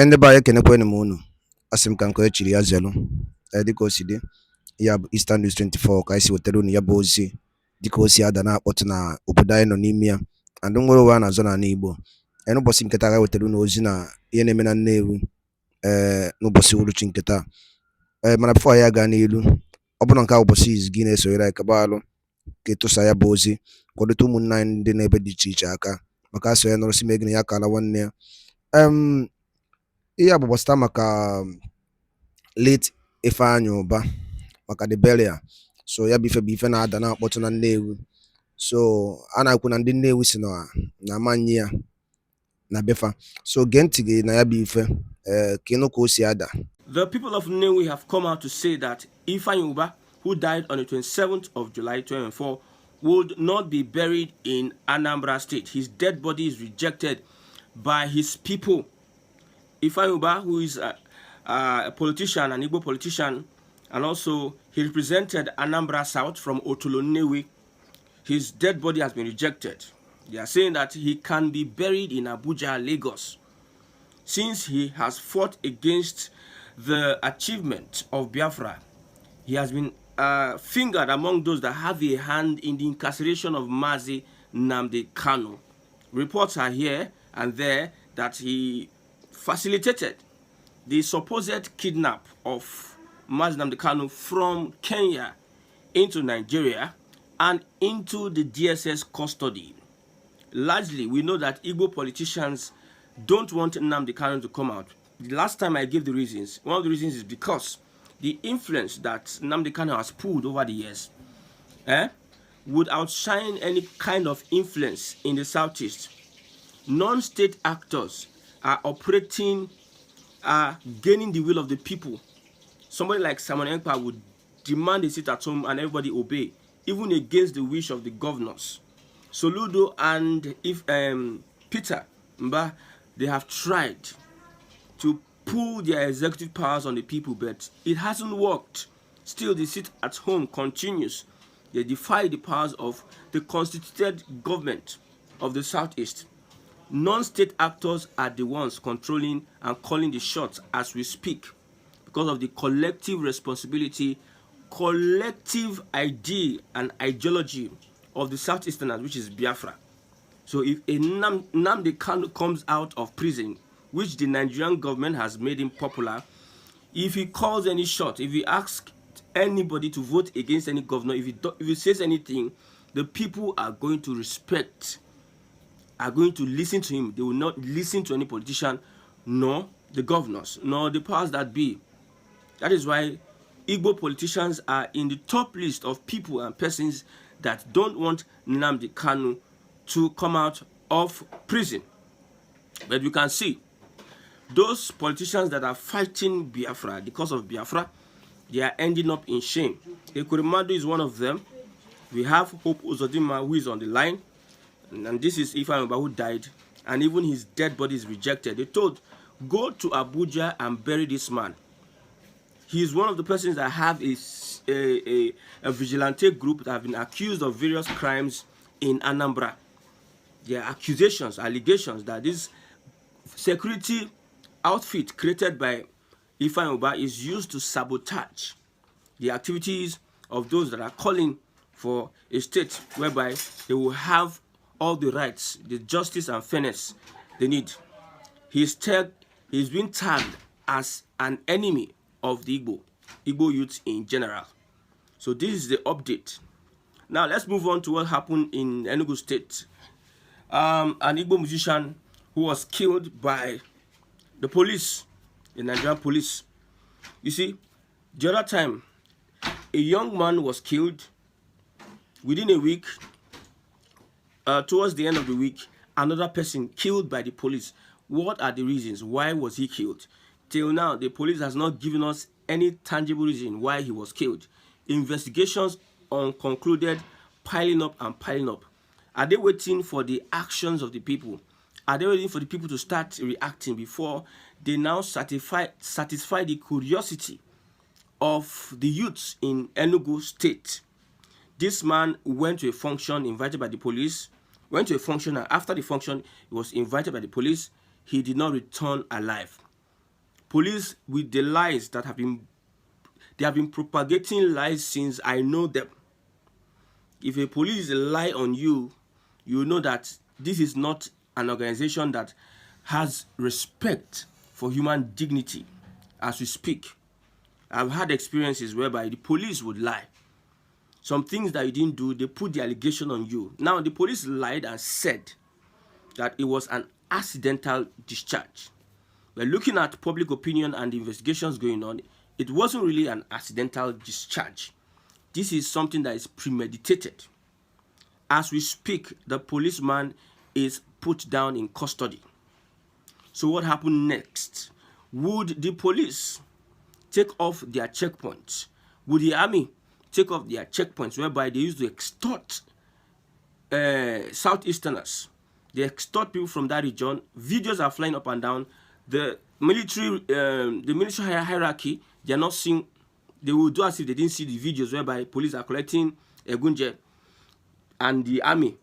Ndị be anyị ekenekwanụ m unu. Asị m ka nke echiri ya zelu. Dịka o si dị, ya bụ Eastern News 24 ka anyị si wetara unu ya bụ ozi dịka o si ada na-akpọtụ na obodo anyị nọ n'ime ya and nwere ụwa a na-azọ n'ala Igbo. N'ụbọchị nke taa ga wetara unu ozi na ihe na-eme na Nnewi n'ụbọchị uhuruchi nke taa. Mana before anyị aga n'ilu, ọ bụrụ na nke a ụbọchị izi gị na-esonyere anyị kaba alụ ka ịtụsa ya bụ ozi kwadote ụmụnne anyị ndị n'ebe dị iche iche aka maka asọ ya nọrọsi megịna ya kala nwanne ya. Ihe a bụ gbasara maka late Ifeanyi Ubah maka the burial. So ya bụ ife na-ada na-akpọtụ na Nnewi. So a na-ekwu na ndị Nnewi si na amanyi ya na befa. So gee ntị gị na ya bụ ife ka ịnụ ka o si ada. The people of Nnewi have come out to say that Ifeanyi Ubah, who died on the 27th of July 2024, would not be buried in Anambra State. His dead body is rejected by his people. Ifeanyi Ubah, who is a politician, an Igbo politician, and also he represented Anambra South from Otolo Nnewi, his dead body has been rejected. They are saying that he can be buried in Abuja, Lagos, since he has fought against the achievement of Biafra. He has been fingered among those that have a hand in the incarceration of Mazi Nnamdi Kanu. Reports are here and there that he facilitated the supposed kidnap of Mazi Nnamdi Kanu from Kenya into Nigeria and into the DSS custody. Largely, we know that Igbo politicians don't want Nnamdi Kanu to come out. The last time I gave the reasons, one of the reasons is because the influence that Nnamdi Kanu has pulled over the years would outshine any kind of influence in the Southeast. Non-state actors are operating, gaining the will of the people. Somebody like Simon Ekpa would demand a seat at home and everybody obey, even against the wish of the governors. Soludo and Peter Mbah, they have tried to pull their executive powers on the people, but it hasn't worked. Still, the seat at home continues. They defy the powers of the constituted government of the Southeast. Non-state actors are the ones controlling and calling the shots as we speak because of the collective responsibility, collective idea and ideology of the Southeasterners, which is Biafra. So if a Nnamdi Kanu comes out of prison, which the Nigerian government has made him popular, if he calls any shot, if he asks anybody to vote against any governor, if he says anything, the people are going to respect, are going to listen to him. They will not listen to any politician, nor the governors, nor the powers that be. That is why Igbo politicians are in the top list of people and persons that don't want Nnamdi Kanu to come out of prison. But you can see those politicians that are fighting Biafra because of Biafra, they are ending up in shame. Ekweremadu is one of them. We have Hope Uzodinma, who is on the line, and this is Ifeanyi Ubah, who died, and even his dead body is rejected. They told, go to Abuja and bury this man. He is one of the persons that have a vigilante group that have been accused of various crimes in Anambra. There are accusations, allegations that this security outfit created by Ifeanyi Ubah is used to sabotage the activities of those that are calling for a state whereby they will have all the rights, the justice and fairness they need. He's been tagged as an enemy of the Igbo youth in general. So this is the update. Now let's move on to what happened in Enugu State. An Igbo musician who was killed by the police, the Nigerian police. You see, the other time, a young man was killed. Within a week, towards the end of the week, another person killed by the police. What are the reasons? Why was he killed? Till now, the police has not given us any tangible reason why he was killed. Investigations unconcluded, piling up and piling up. Are they waiting for the actions of the people? Are they waiting for the people to start reacting before they now satisfy the curiosity of the youths in Enugu State? This man went to a function invited by the police, went to a function, and after the function, he was invited by the police. He did not return alive. Police with the lies that they have been propagating lies since I know them. If a police lie on you, you know that this is not an organization that has respect for human dignity. As we speak, I've had experiences whereby the police would lie. Some things that you didn't do, they put the allegation on you. Now, the police lied and said that it was an accidental discharge. We're looking at public opinion and the investigations going on. It wasn't really an accidental discharge. This is something that is premeditated. As we speak, the policeman is put down in custody. So what happened next? Would the police take off their checkpoints? Would the army take off their checkpoints whereby they used to extort Southeasterners? They extort people from that region. Videos are flying up and down. The military hierarchy, they are not seeing. They will do as if they didn't see the videos whereby police are collecting Egunje and the army.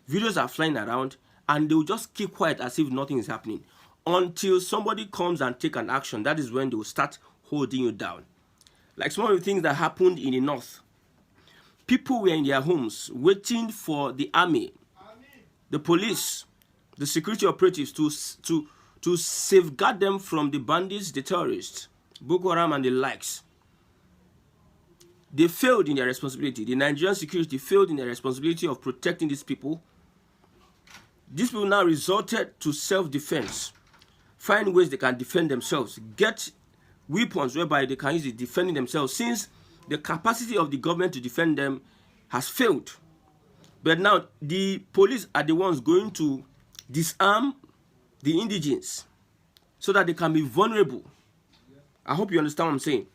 Videos are flying around, and they will just keep quiet as if nothing is happening until somebody comes and take an action. That is when they will start holding you down. Like some of the things that happened in the north. People were in their homes waiting for the army, the police, the security operatives to safeguard them from the bandits, the terrorists, Boko Haram and the likes. They failed in their responsibility. The Nigerian security failed in their responsibility of protecting these people. These people now resorted to self-defense. Find ways they can defend themselves. Get weapons whereby they can use it defending themselves, since the capacity of the government to defend them has failed. But now the police are the ones going to disarm the indigents so that they can be vulnerable. I hope you understand what I'm saying.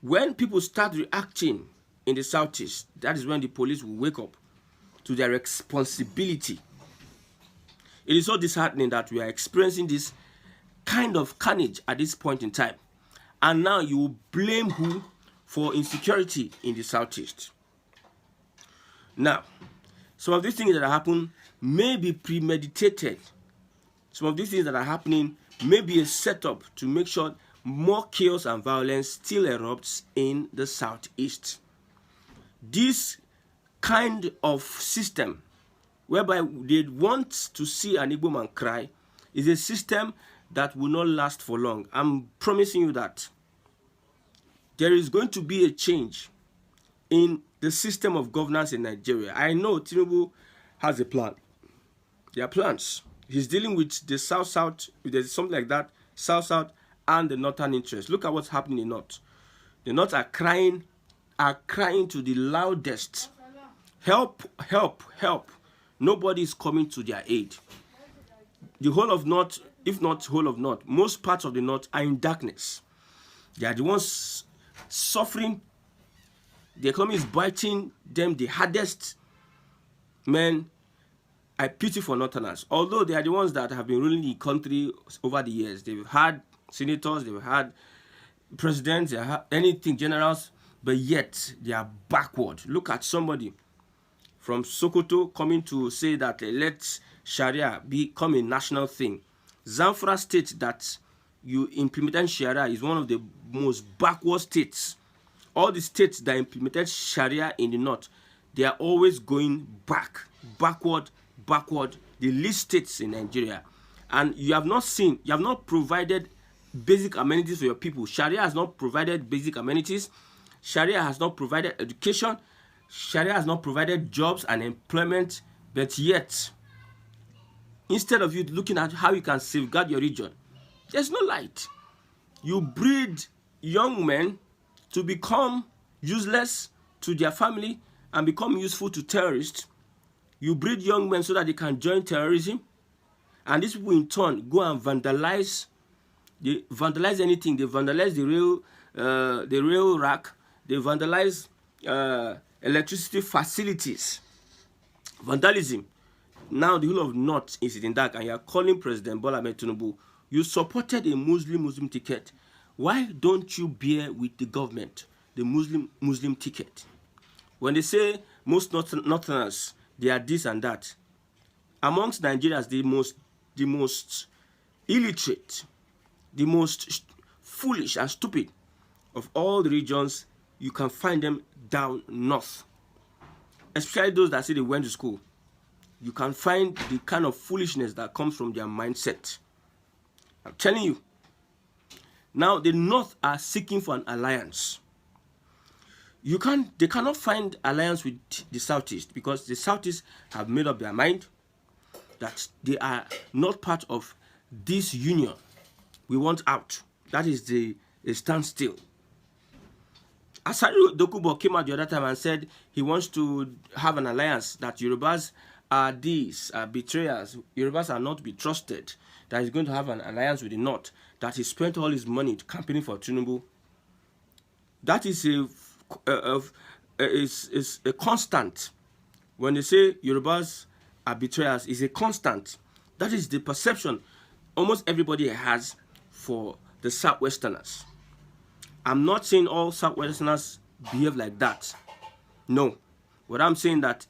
When people start reacting in the southeast, that is when the police will wake up to their responsibility. It is so disheartening that we are experiencing this kind of carnage at this point in time. And now you will blame who for insecurity in the southeast. Now, some of these things that are happening may be premeditated. Some of these things that are happening may be a setup to make sure more chaos and violence still erupts in the southeast. This kind of system whereby they want to see an Igbo man cry is a system that will not last for long. I'm promising you that there is going to be a change in the system of governance in Nigeria. I know Tinubu has a plan. There are plans. He's dealing with the South-South, there's something like that, South-South and the Northern interest. Look at what's happening in the North. The North are crying to the loudest. Help, help, help. Nobody is coming to their aid. The whole of North, if not whole of North, most parts of the North are in darkness. They are the ones suffering. The economy is biting them the hardest. Man, I pity for Northerners. Although they are the ones that have been ruling the country over the years. They've had senators, they've had presidents, they have anything, generals, but yet they are backward. Look at somebody from Sokoto coming to say that let Sharia become a national thing. Zamfara state that you implemented Sharia is one of the most backward states. All the states that implemented Sharia in the north, they are always going backward, the least states in Nigeria. And you have not provided basic amenities for your people. Sharia has not provided basic amenities. Sharia has not provided education. Sharia has not provided jobs and employment. But yet, instead of you looking at how you can safeguard your region, there's no light. You breed young men to become useless to their family and become useful to terrorists. You breed young men so that they can join terrorism. And these people in turn go and vandalize. They vandalize anything. They vandalize the rail rack. They vandalize electricity facilities. Vandalism. Now the whole of North is in dark, and you are calling President Bola Ahmed Tinubu. You supported a Muslim ticket. Why don't you bear with the government, the Muslim ticket? When they say most Northerners, they are this and that. Amongst Nigerians, the most illiterate, the most foolish and stupid of all the regions, you can find them down north. Especially those that say they went to school. You can find the kind of foolishness that comes from their mindset. I'm telling you. Now, the north are seeking for an alliance. They cannot find alliance with the southeast because the southeast have made up their mind that they are not part of this union. We want out. That is the standstill. Asari Dokubo came out the other time and said he wants to have an alliance, that Yorubas are betrayers. Yorubas are not to be trusted. That he's going to have an alliance with the North. That he spent all his money campaigning for Tinubu. That is a constant. When they say Yorubas are betrayers, is a constant. That is the perception almost everybody has for the Southwesterners. I'm not saying all Southwesterners behave like that. No. What I'm saying that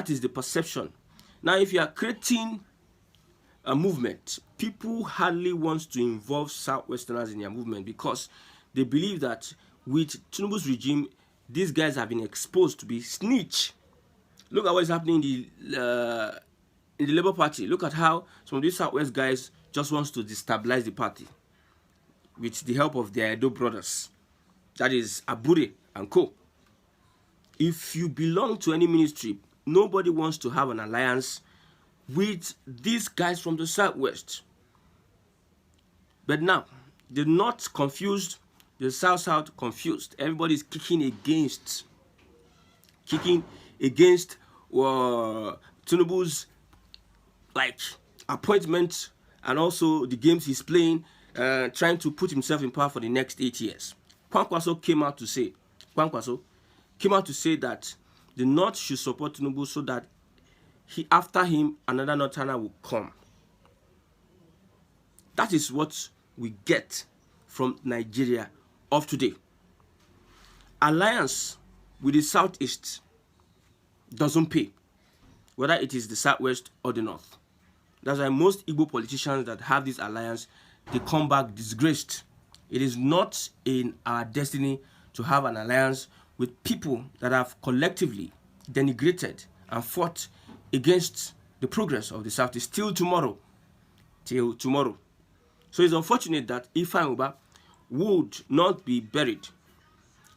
is the perception. Now, if you are creating a movement, people hardly want to involve Southwesterners in their movement because they believe that with Tinubu's regime, these guys have been exposed to be snitch. Look at what is happening in the Labour Party. Look at how some of these Southwest guys just wants to destabilize the party with the help of their Edo brothers. That is Abure and co. If you belong to any ministry, nobody wants to have an alliance with these guys from the Southwest. But now, the North confused, the South confused. Everybody is kicking against Tinubu's appointment and also the games he's playing, trying to put himself in power for the next 8 years. Kwankwaso came out to say that the North should support Tinubu so that after him another Northerner will come. That is what we get from Nigeria of today. Alliance with the Southeast doesn't pay, whether it is the Southwest or the North. That's why most Igbo politicians that have this alliance, they come back disgraced. It is not in our destiny to have an alliance with people that have collectively denigrated and fought against the progress of the Southeast till tomorrow. So it's unfortunate that Ifeanyi Ubah would not be buried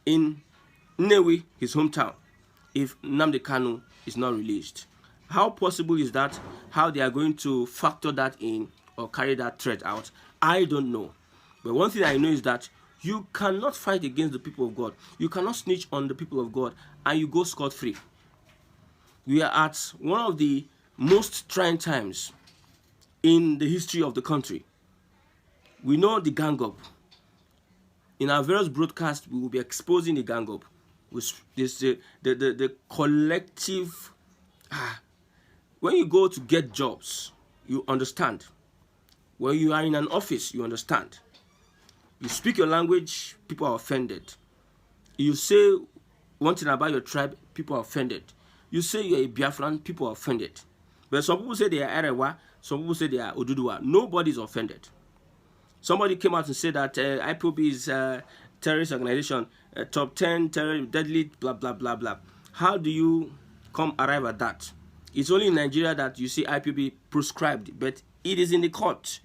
in Nnewi, his hometown, if Nnamdi Kanu is not released. How possible is that? How they are going to factor that in or carry that threat out, I don't know. But one thing I know is that you cannot fight against the people of God. You cannot snitch on the people of God and you go scot-free. We are at one of the most trying times in the history of the country. We know the gang up. In our various broadcasts, we will be exposing the gang up. The collective. When you go to get jobs, you understand. When you are in an office, you understand. You speak your language, people are offended. You say one thing about your tribe, people are offended. You say you're a Biafran, people are offended. But some people say they are Arewa, some people say they are Oduduwa. Nobody's offended. Somebody came out and said that IPOB is a terrorist organization, top 10 deadly, blah, blah, blah, blah. How do you arrive at that? It's only in Nigeria that you see IPOB proscribed, but it is in the court.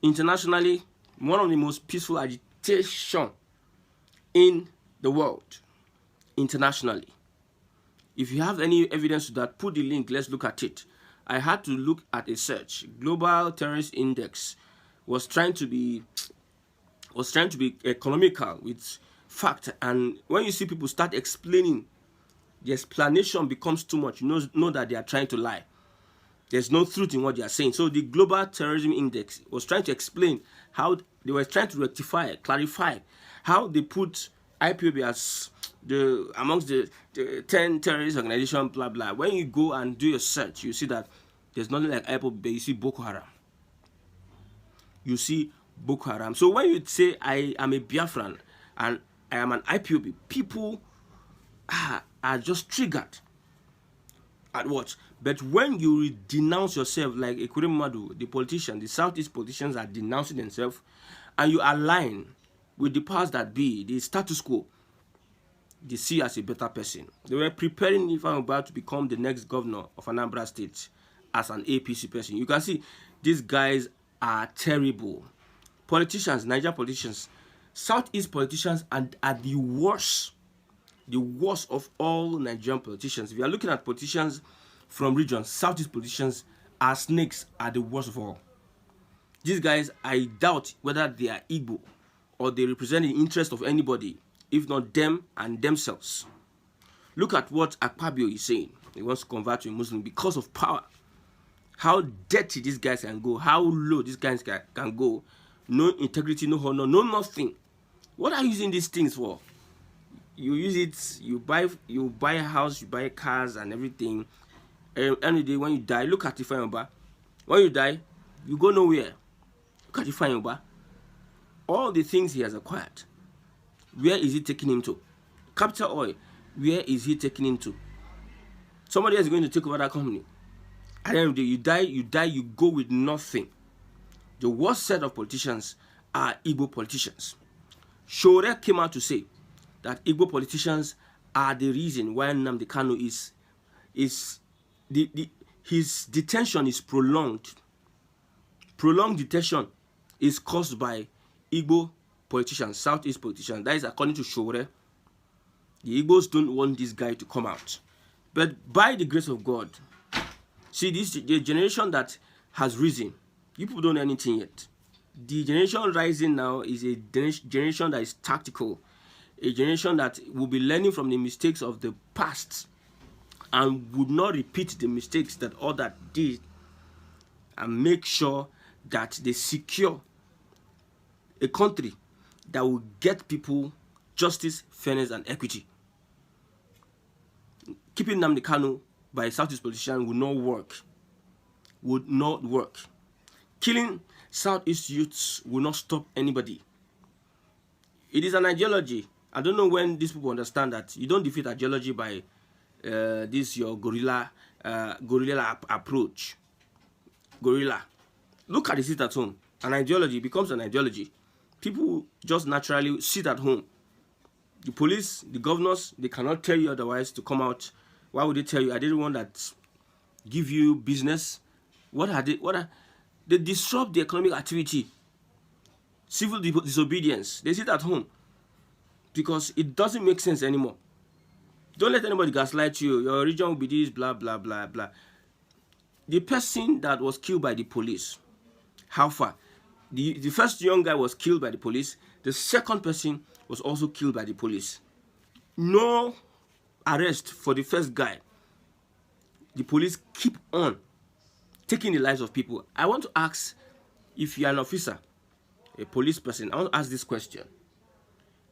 Internationally, one of the most peaceful agitation in the world, internationally. If you have any evidence to that, put the link, let's look at it. I had to look at a search. Global Terrorist Index was trying to be economical with fact, and when you see people start explaining, the explanation becomes too much. You know that they are trying to lie. There's no truth in what they are saying. So the Global Terrorism Index was trying to explain how they were trying to rectify, clarify how they put IPOB as amongst the 10 terrorist organizations, blah, blah. When you go and do your search, you see that there's nothing like IPOB, but you see Boko Haram. You see Boko Haram. So when you say I am a Biafran and I am an IPOB, people are just triggered at what? But when you denounce yourself, like Ekwureme Madu, the politician, the Southeast politicians are denouncing themselves, and you align with the powers that be, the status quo, they see as a better person. They were preparing Ifeanyi Ubah to become the next governor of Anambra State as an APC person. You can see these guys are terrible. Politicians, Niger politicians, Southeast politicians are the worst of all Nigerian politicians. If you are looking at politicians from regions, Southeast politicians are snakes, are the worst of all. These guys, I doubt whether they are Igbo or they represent the interest of anybody, if not them and themselves. Look at what Akpabio is saying. He wants to convert to a Muslim because of power. How dirty these guys can go, how low these guys can go. No integrity, no honor, no nothing. What are you using these things for? You use it, you buy a house, you buy cars and everything. Any day when you die, look at Ifeanyi Ubah. When you die, you go nowhere. Look at Ifeanyi Ubah. All the things he has acquired, where is he taking him to? Capital Oil, where is he taking him to? Somebody else is going to take over that company. At the end of the day, you die, you go with nothing. The worst set of politicians are Igbo politicians. Shore came out to say that Igbo politicians are the reason why Nnamdi Kanu his detention is prolonged. Prolonged detention is caused by Igbo politicians, Southeast politicians. That is according to Shore. The Igbos don't want this guy to come out. But by the grace of God, see, the generation that has risen, you people don't know anything yet. The generation rising now is a generation that is tactical, a generation that will be learning from the mistakes of the past and would not repeat the mistakes that others did, and make sure that they secure a country that will get people justice, fairness, and equity. Keeping Nnamdi Kanu by a Southeast politician would not work. Would not work. Killing Southeast youths will not stop anybody. It is an ideology. I don't know when these people understand that you don't defeat ideology by this your guerrilla approach. Guerrilla. Look at the sit at home. An ideology becomes an ideology. People just naturally sit at home. The police, the governors, they cannot tell you otherwise to come out. Why would they tell you? Are they the one that give you business? They disrupt the economic activity. Civil disobedience. They sit at home because it doesn't make sense anymore. Don't let anybody gaslight you. Your region will be this, blah, blah, blah, blah. The person that was killed by the police, how far? The first young guy was killed by the police. The second person was also killed by the police. No arrest for the first guy. The police keep on taking the lives of people. I want to ask, if you are an officer, a police person, I want to ask this question.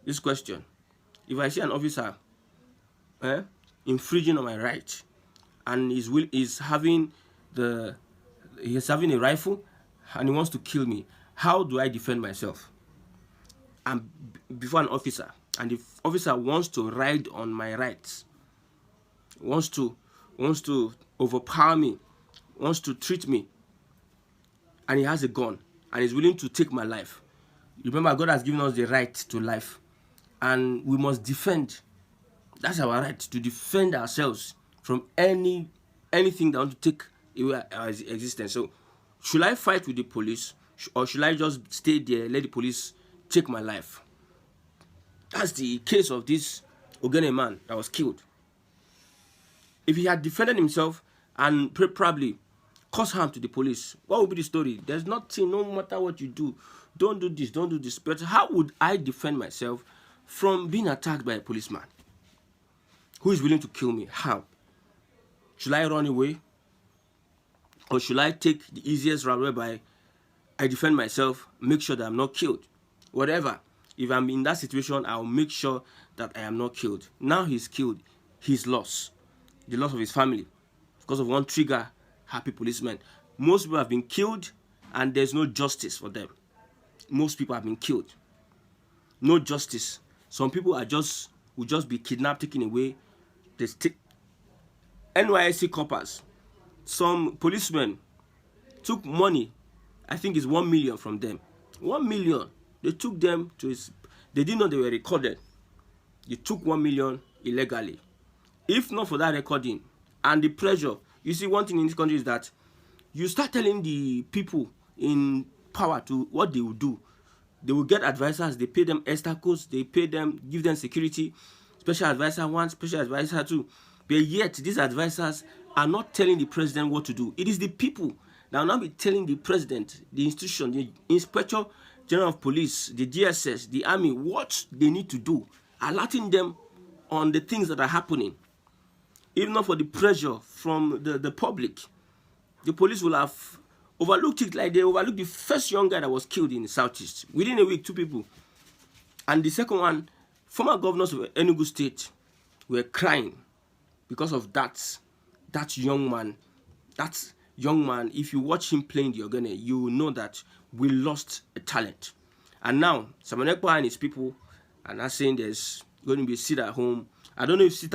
If I see an officer infringing on my right, and he's having a rifle and he wants to kill me, how do I defend myself? I'm before an officer, and the officer wants to ride on my rights, wants to overpower me, wants to treat me, and he has a gun and is willing to take my life. Remember, God has given us the right to life, and we must defend. That's our right, to defend ourselves from anything that wants to take away our existence. So, should I fight with the police, or should I just stay there, let the police take my life? That's the case of this Ogene man that was killed. If he had defended himself and probably caused harm to the police, what would be the story? There's nothing, no matter what you do, don't do this. But how would I defend myself from being attacked by a policeman who is willing to kill me? How? Should I run away? Or should I take the easiest route whereby I defend myself, make sure that I'm not killed? Whatever. If I'm in that situation, I'll make sure that I am not killed. Now he's killed, his loss. The loss of his family because of one trigger happy policeman. Most people have been killed and there's no justice for them. Most people have been killed. No justice. Some people will just be kidnapped, taken away. NYSC coppers some policemen took money, I think it's 1 million from them. 1 million. They took them to his, they didn't know they were recorded. They took 1 million illegally. If not for that recording and the pressure, you see, one thing in this country is that you start telling the people in power to what they will do. They will get advisors, they pay them extra costs, they pay them, give them security, special advisor 1, special advisor 2. But yet, these advisors are not telling the president what to do. It is the people that will not be telling the president, the institution, the inspector general of police, the DSS, the army, what they need to do, alerting them on the things that are happening. If not for the pressure from the public, the police will have overlooked it, like they overlooked the first young guy that was killed in the southeast. Within a week, 2 people. And the second one, former governors of Enugu State were crying because of that young man. That young man, if you watch him playing the organ, you will know that we lost a talent. And now, Samanekwa and his people are not saying there's going to be a sit at home. I don't know if sit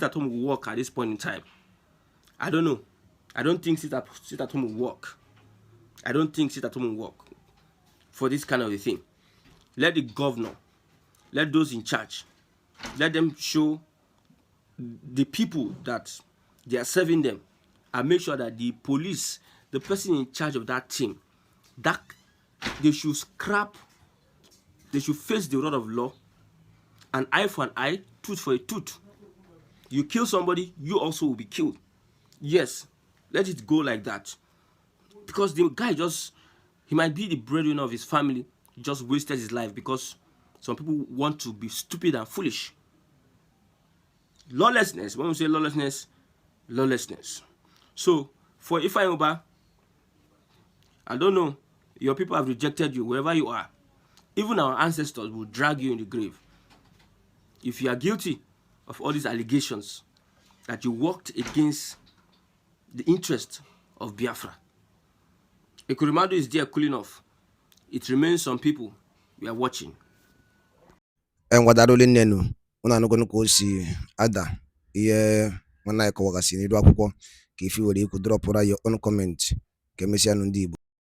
at home will work at this point in time. I don't know. I don't think sit at home will work. I don't think sit at home will work for this kind of a thing. Let the governor, let those in charge, let them show the people that they are serving them, and make sure that the police, the person in charge of that team, that they should scrap, they should face the rod of law, an eye for an eye, tooth for a tooth. You kill somebody, you also will be killed. Yes, let it go like that. Because the guy he might be the breadwinner of his family, he just wasted his life because some people want to be stupid and foolish. Lawlessness, when we say lawlessness, lawlessness. So, for Ifeanyi Ubah, I don't know, your people have rejected you wherever you are. Even our ancestors will drag you in the grave. If you are guilty of all these allegations that you worked against the interest of Biafra, Ekurimadu is there cooling off. It remains some people we are watching. Ngwadaro nenu una anụgonu ka o si ada ihe nwanne anyị kọwagasị n'iru akwụkwọ ka ife were ikwu drọpụra your own comment ka emesịa ndị Igbo.